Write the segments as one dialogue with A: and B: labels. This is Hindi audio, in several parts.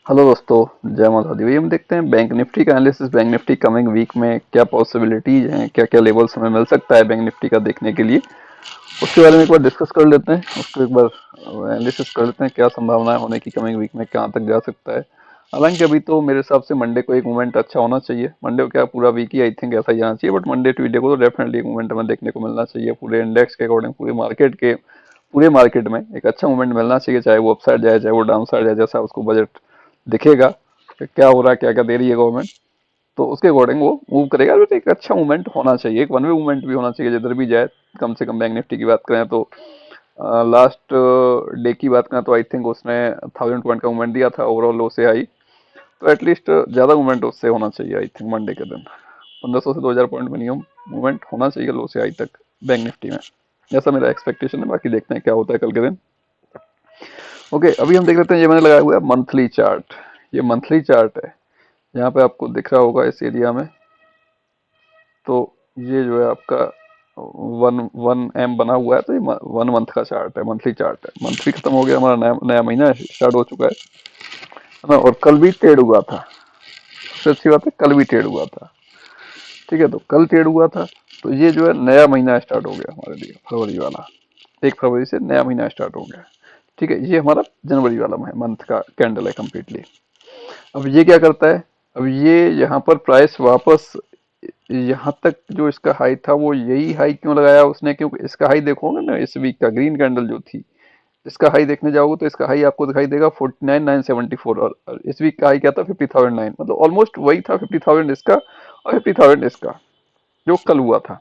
A: हेलो दोस्तों, जय माता दी। वही हम देखते हैं बैंक निफ्टी का एनालिसिस। बैंक निफ्टी कमिंग वीक में क्या पॉसिबिलिटीज हैं, क्या क्या लेवल्स हमें मिल सकता है बैंक निफ्टी का देखने के लिए, उसके बारे में एक बार डिस्कस कर लेते हैं। उसको एक बार एनालिसिस कर लेते हैं, क्या संभावनाएं होने की कमिंग वीक में, कहाँ तक जा सकता है। हालांकि अभी तो मेरे हिसाब से मंडे को एक मूवमेंट अच्छा होना चाहिए। मंडे को क्या, पूरा वीक ही आई थिंक ऐसा ही जाना चाहिए, बट मंडे ट्यूसडे को तो डेफिनेटली एक मूवमेंट हमें देखने को मिलना चाहिए। पूरे इंडेक्स के अकॉर्डिंग, पूरे मार्केट में एक अच्छा मूवमेंट मिलना चाहिए, चाहे वो अपसाइड जाए चाहे वो डाउन साइड जाए। जैसा उसको बजट दिखेगा कि क्या हो रहा है, क्या क्या दे रही है गवर्नमेंट, तो उसके अकॉर्डिंग वो मूव करेगा। बट एक अच्छा मूवमेंट होना चाहिए, एक वन वे मूवमेंट भी होना चाहिए जिधर भी जाए। कम से कम बैंक निफ्टी की बात करें तो लास्ट डे की बात करें तो आई थिंक उसने 1000 पॉइंट का मूवमेंट दिया था ओवरऑल लो से हाई। तो एटलीस्ट ज्यादा मूवमेंट उससे होना चाहिए आई थिंक मंडे के दिन। 1500 से 2000 पॉइंट मिनिमम मूवमेंट होना चाहिए लो से हाई तक बैंक निफ्टी में। ऐसा मेरा एक्सपेक्टेशन है, बाकी देखते हैं क्या होता है कल के दिन। ओके, अभी हम देख लेते हैं। ये मैंने लगाया हुआ है मंथली चार्ट। ये मंथली चार्ट है, यहाँ पे आपको दिख रहा होगा इस एरिया में। तो ये जो है आपका वन वन एम बना हुआ है, तो ये 1 मंथ का चार्ट है, मंथली चार्ट है। मंथली खत्म हो गया, हमारा नया नया महीना स्टार्ट हो चुका है ना। और कल भी ट्रेड हुआ था, सबसे अच्छी बात है कल भी ट्रेड हुआ था। ठीक है, तो कल ट्रेड हुआ था, तो ये जो है नया महीना स्टार्ट हो गया हमारे लिए, फरवरी वाला। 1 फरवरी से नया महीना स्टार्ट हो गया। ठीक है, ये हमारा जनवरी वाला मंथ का कैंडल है कम्प्लीटली। अब ये क्या करता है, अब ये यहाँ पर प्राइस वापस यहाँ तक जो इसका हाई था, वो यही हाई क्यों लगाया उसने, क्योंकि इसका हाई देखोगे ना, इस वीक का ग्रीन कैंडल जो थी, इसका हाई देखने जाओगे तो इसका हाई आपको दिखाई देगा 49,974। और इस वीक का हाई क्या था, 50,009। मतलब ऑलमोस्ट वही था, 50,000 इसका और 50,000 इसका, जो कल हुआ था।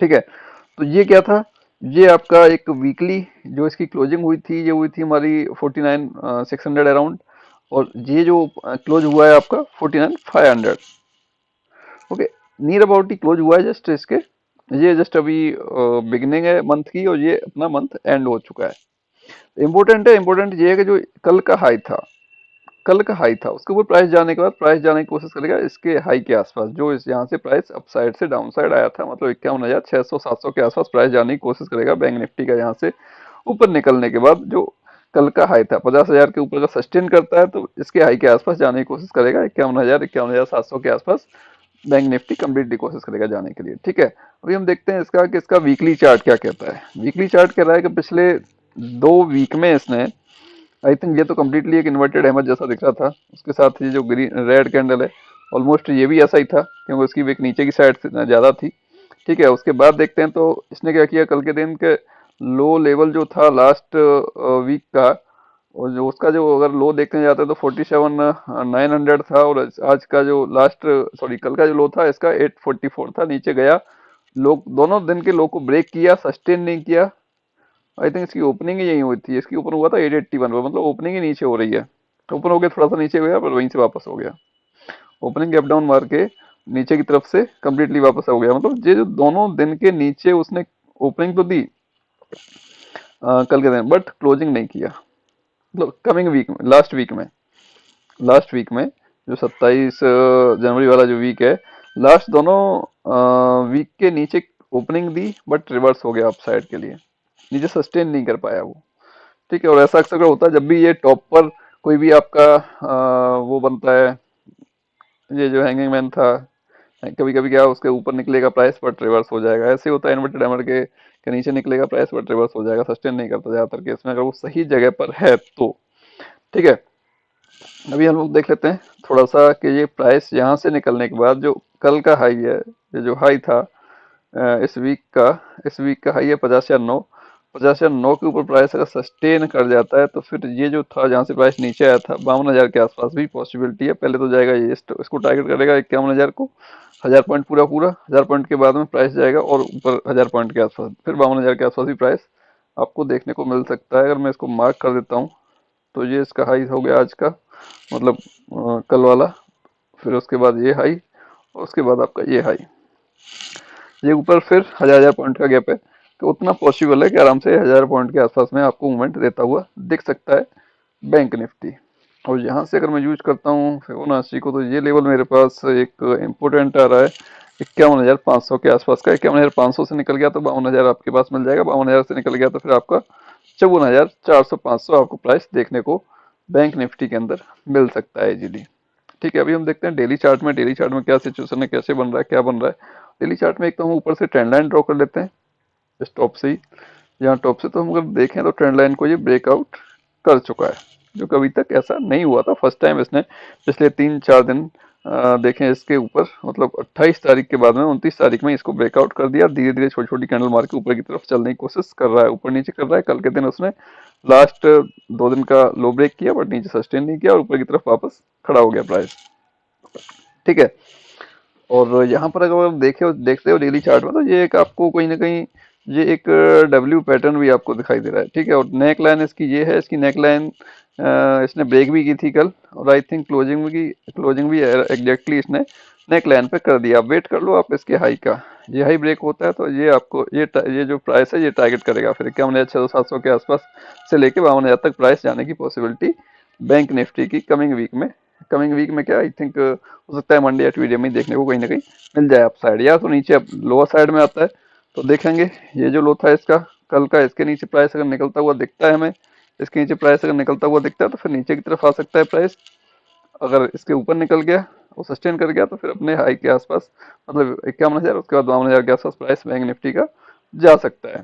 A: ठीक है, तो ये क्या था, ये आपका एक वीकली जो इसकी क्लोजिंग हुई थी, ये हुई थी हमारी 49,600 अराउंड। और ये जो क्लोज हुआ है आपका 49,500। Okay, near about he close हुआ है जस्ट इसके। ये जस्ट अभी बिगनिंग है मंथ की, और ये अपना मंथ एंड हो चुका है। इम्पोर्टेंट है, इम्पोर्टेंट ये है कि जो कल का हाई था, कल का हाई था उसके ऊपर प्राइस जाने के बाद प्राइस जाने की कोशिश करेगा इसके हाई के आसपास, जो इस यहाँ से प्राइस अपसाइड से डाउन साइड आया था। मतलब 51,600 700 के आसपास प्राइस जाने की कोशिश करेगा बैंक निफ्टी का। यहाँ से ऊपर निकलने के बाद जो कल का हाई था 50,000 के ऊपर का सस्टेन करता है, तो इसके हाई के आसपास जाने की कोशिश करेगा। 51,000 51,700 के आसपास बैंक निफ्टी कंप्लीटली कोशिश करेगा जाने के लिए। ठीक है, अभी हम देखते हैं इसका कि इसका वीकली चार्ट क्या कहता है। वीकली चार्ट कह रहा है कि पिछले 2 वीक में इसने, आई थिंक ये तो कम्प्लीटली एक इन्वर्टेड हैमर जैसा दिख रहा था। उसके साथ ये जो ग्रीन रेड कैंडल है, ऑलमोस्ट ये भी ऐसा ही था, क्योंकि उसकी विक नीचे की साइड से ज़्यादा थी। ठीक है, उसके बाद देखते हैं तो इसने क्या किया, कल के दिन के लो लेवल जो था लास्ट वीक का, और जो उसका जो अगर लो देखने जाते हैं तो 47,900 था। और आज का जो लास्ट, सॉरी कल का जो लो था इसका 844 था, नीचे गया। लो दोनों दिन के लो को ब्रेक किया, सस्टेन नहीं किया। आई थिंक इसकी ओपनिंग ही यही हुई थी, इसकी ओपन हुआ था 881 पर, मतलब ओपनिंग ही नीचे हो रही है। ओपन हो गया, थोड़ा सा नीचे गया, पर वहीं से वापस हो गया। ओपनिंग गैप डाउन मार के नीचे की तरफ से कंप्लीटली वापस हो गया। मतलब ये जो दोनों दिन के नीचे उसने ओपनिंग तो दी कल के दिन, बट क्लोजिंग नहीं किया। मतलब कमिंग वीक में, लास्ट वीक में जो 27 जनवरी वाला जो वीक है, लास्ट दोनों वीक के नीचे ओपनिंग दी, बट रिवर्स हो गया अपसाइड के लिए, नीचे सस्टेन नहीं कर पाया वो। ठीक है, और ऐसा अक्सर होता है जब भी ये टॉप पर कोई भी आपका वो बनता है, ये जो हैंगिंग मैन था, कभी कभी क्या उसके ऊपर निकलेगा प्राइस बट रिवर्स हो जाएगा। ऐसे होता है इन्वर्टेड हैमर के नीचे निकलेगा प्राइस बट रिवर्स हो जाएगा, सस्टेन नहीं करता ज्यादातर केस में, अगर वो सही जगह पर है तो। ठीक है, अभी हम लोग देख लेते हैं थोड़ा सा कि ये प्राइस यहाँ से निकलने के बाद जो कल का हाई है, ये जो हाई था इस वीक का हाई है 50,009। 50,009 के ऊपर प्राइस अगर सस्टेन कर जाता है तो फिर ये जो था जहाँ से प्राइस नीचे आया था 52,000 के आसपास भी पॉसिबिलिटी है। पहले तो जाएगा ये इसको टारगेट करेगा 51,000 को, 1,000 पॉइंट पूरा पूरा, 1,000 पॉइंट के बाद में प्राइस जाएगा और ऊपर 1,000 पॉइंट के आसपास, फिर 52,000 के आसपास भी प्राइस आपको देखने को मिल सकता है। अगर मैं इसको मार्क कर देता हूँ तो ये इसका हाई हो गया आज का, मतलब कल वाला। फिर उसके बाद ये हाई, और उसके बाद आपका ये हाई, ये ऊपर फिर 1,000 पॉइंट का गैप है। तो उतना पॉसिबल है कि आराम से 1,000 पॉइंट के आसपास में आपको मूवमेंट देता हुआ दिख सकता है बैंक निफ्टी। और यहाँ से अगर मैं यूज करता हूँ फिबोनाची को, तो ये लेवल मेरे पास एक इम्पोर्टेंट आ रहा है 51,500 के आसपास का। 51,500 से निकल गया तो 52,000 आपके पास मिल जाएगा। 52,000 से निकल गया तो फिर आपका 54,400 500 आपको प्राइस देखने को बैंक निफ्टी के अंदर मिल सकता है इजीली। ठीक है, अभी हम देखते हैं डेली चार्ट में, डेली चार्ट में क्या सिचुएशन है, कैसे बन रहा है, क्या बन रहा है। डेली चार्ट में एक तो हम ऊपर से ट्रेंड लाइन ड्रॉ कर लेते हैं इस टॉप से ही। यहाँ टॉप से तो हम अगर देखें तो ट्रेंड लाइन को ये ब्रेकआउट कर चुका है, जो कि अभी तक ऐसा नहीं हुआ था। फर्स्ट टाइम इसने पिछले 3-4 दिन देखें इसके ऊपर, मतलब 28 तारीख के बाद में 29 तारीख में इसको ब्रेकआउट कर दिया। धीरे धीरे छोटी छोटी कैंडल मार के ऊपर की तरफ चलने की कोशिश कर रहा है, ऊपर नीचे कर रहा है। कल के दिन उसने लास्ट 2 दिन का लो ब्रेक किया, बट नीचे सस्टेन नहीं किया और ऊपर की तरफ वापस खड़ा हो गया प्राइस। ठीक है, और यहाँ पर अगर आप देखते हो डेली चार्ट में, तो ये एक आपको कहीं ना कहीं ये एक डब्ल्यू पैटर्न भी आपको दिखाई दे रहा है। ठीक है, और नेक लाइन इसकी ये है, इसकी नेक लाइन इसने ब्रेक भी की थी कल, और आई थिंक क्लोजिंग भी एग्जैक्टली इसने नेक लाइन पे कर दिया। वेट कर लो आप इसके हाई का, ये हाई ब्रेक होता है तो ये आपको ये जो प्राइस है ये टारगेट करेगा फिर 51,600-700 के आसपास से लेके 52,000 तक प्राइस जाने की पॉसिबिलिटी बैंक निफ्टी की कमिंग वीक में क्या आई थिंक हो सकता है मंडे या ट्यूजडे में ही देखने को कहीं ना कहीं मिल जाए अप साइड, या तो नीचे लोअर साइड में आता है तो देखेंगे। ये जो लो था इसका कल का, इसके नीचे प्राइस अगर निकलता हुआ दिखता है हमें, इसके नीचे प्राइस अगर निकलता हुआ दिखता है तो फिर नीचे की तरफ आ सकता है प्राइस। अगर इसके ऊपर निकल गया वो सस्टेन कर गया तो फिर अपने हाई के आसपास, मतलब 51,000, उसके बाद 52,000 के आसपास प्राइस बैंक निफ्टी का जा सकता है।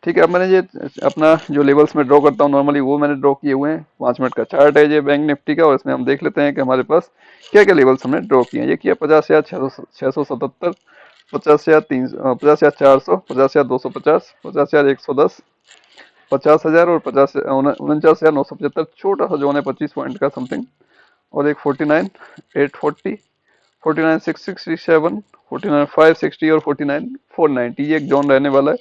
A: ठीक है, अब मैंने ये अपना जो लेवल्स में ड्रॉ करता हूँ नॉर्मली वो मैंने ड्रॉ किए हुए हैं। 5 मिनट का चार्ट है ये बैंक निफ्टी का, और इसमें हम देख लेते हैं कि हमारे पास क्या क्या लेवल्स हमने ड्रॉ किए हैं। ये किया 50,677, 50,300, 50,400, 50,250, 50,110, 50,000 और 49,975, छोटा सा जोन है 25 पॉइंट का समथिंग, और एक 49,840, 49,667, 49,560 और 49,490, ये एक जोन रहने वाला है।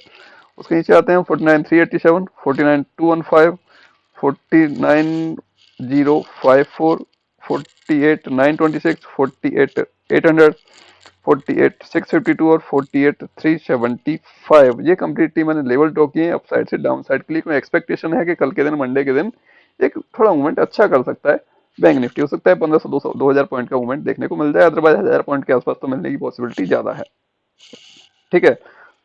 A: उसके नीचे आते हैं 49,387, 49,215, 49,054, 48,926, 48,800, 48,652 और 48,375। ये कंप्लीटली मैंने लेवल ड्रॉ किए हैं अप साइड से डाउन साइड के लिए। कोई एक्सपेक्टेशन है कि कल के दिन मंडे के दिन एक थोड़ा मूवमेंट अच्छा कर सकता है बैंक निफ्टी, हो सकता है 1500 200 2000 पॉइंट का मूवमेंट देखने को मिल जाए, अदरवाइज 1000 पॉइंट के आसपास तो मिलने की पॉसिबिलिटी ज्यादा है। ठीक है,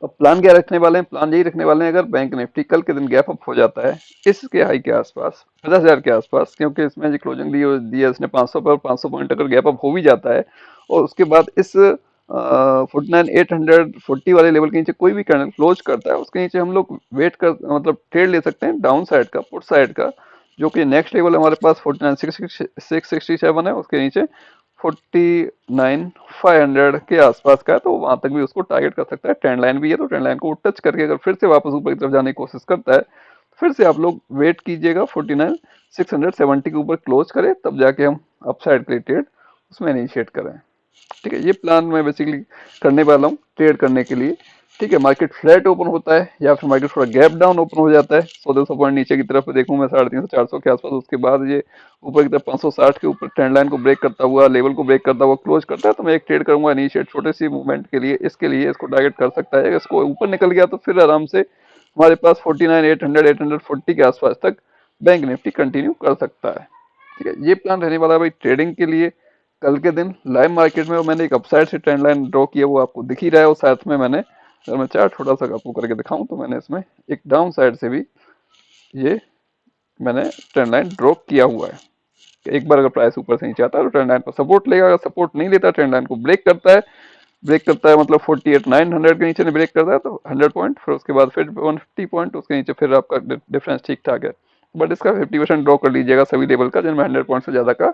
A: तो प्लान क्या रखने वाले हैं, प्लान यही रखने वाले हैं अगर बैंक निफ्टी कल के दिन गैप अप हो जाता है इसके हाई के आसपास 50,000 के आसपास, क्योंकि इसमें जो क्लोजिंग दी है इसने 500 पर, 500 पॉइंट अगर गैप अप हो भी जाता है और उसके बाद इस 49,840 वाले लेवल के नीचे कोई भी कैंडल क्लोज करता है, उसके नीचे हम लोग वेट कर, मतलब ट्रेड ले सकते हैं डाउन साइड का, पुट साइड का, जो कि नेक्स्ट लेवल हमारे पास 49,667 है, उसके नीचे 49,500 के आसपास का है, तो वहां तक भी उसको टारगेट कर सकता है। ट्रेंड लाइन भी है तो ट्रेंड लाइन को टच करके अगर फिर से वापस ऊपर की तरफ जाने की कोशिश करता है, फिर से आप लोग वेट कीजिएगा 49,670 के ऊपर क्लोज करे, तब जाके हम अपसाइड के लिए ट्रेड उसमें इनिशिएट करें। ठीक है, ये प्लान मैं बेसिकली करने वाला हूँ ट्रेड करने के लिए। ठीक है, मार्केट फ्लैट ओपन होता है या फिर मार्केट थोड़ा गैप डाउन ओपन हो जाता है, 100-200 पॉइंट नीचे की तरफ देखूँ मैं 350-400 के आसपास, उसके बाद ये ऊपर की तरफ 560 के ऊपर ट्रेंड लाइन को ब्रेक करता हुआ, लेवल को ब्रेक करता हुआ क्लोज करता है, तो मैं एक ट्रेड करूंगा इनिशिएट छोटे सी मूवमेंट के लिए, इसके लिए इसको टारगेट कर सकता है। अगर इसको ऊपर निकल गया तो फिर आराम से हमारे पास 49,800, 840 के आसपास तक बैंक निफ्टी कंटिन्यू कर सकता है। ठीक है, ये प्लान रहने वाला है भाई ट्रेडिंग के लिए कल के दिन लाइव मार्केट में। और मैंने एक अपसाइड से ट्रेंड लाइन ड्रॉ किया, वो आपको दिख ही रहा है, और साथ में मैंने अगर मैं चार्ट छोटा सा आपको करके दिखाऊं तो मैंने इसमें एक डाउन साइड से भी ये मैंने ट्रेंड लाइन ड्रॉ किया हुआ है। एक बार अगर प्राइस ऊपर से नीचे आता है तो ट्रेंड लाइन पर सपोर्ट लेगा, अगर सपोर्ट नहीं लेता ट्रेंड लाइन को ब्रेक करता है मतलब 48,900 के नीचे ने ब्रेक करता है तो 100 पॉइंट, फिर उसके बाद फिर 150 पॉइंट, उसके नीचे फिर आपका डिफरेंस ठीक ठाक है। बट इसका 50% ड्रॉ कर लीजिएगा सभी लेवल का जिनमें 100 पॉइंट से ज्यादा का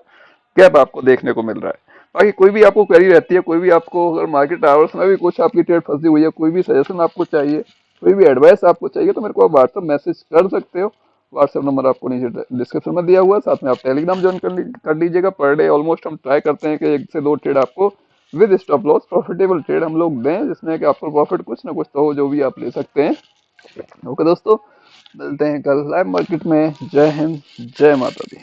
A: गैप आपको देखने को मिल रहा है। बाकी कोई भी आपको क्वेरी रहती है, कोई भी आपको अगर मार्केट आवर्स में भी कुछ आपकी ट्रेड फंसी हुई है, कोई भी सजेशन आपको चाहिए, कोई भी एडवाइस आपको चाहिए, तो मेरे को आप व्हाट्सअप मैसेज कर सकते हो। व्हाट्सएप नंबर आपको नीचे डिस्क्रिप्शन में दिया हुआ है, साथ में आप टेलीग्राम ज्वाइन कर लीजिएगा। पर डे ऑलमोस्ट हम ट्राई करते हैं कि 1 से 2 ट्रेड आपको with stop loss profitable trade हम लोग दें, जिसमें कि आपको प्रॉफिट कुछ ना कुछ तो हो, जो भी आप ले सकते हैं। ओके दोस्तों, मिलते हैं कल लाइव मार्केट में। जय हिंद, जय माता दी।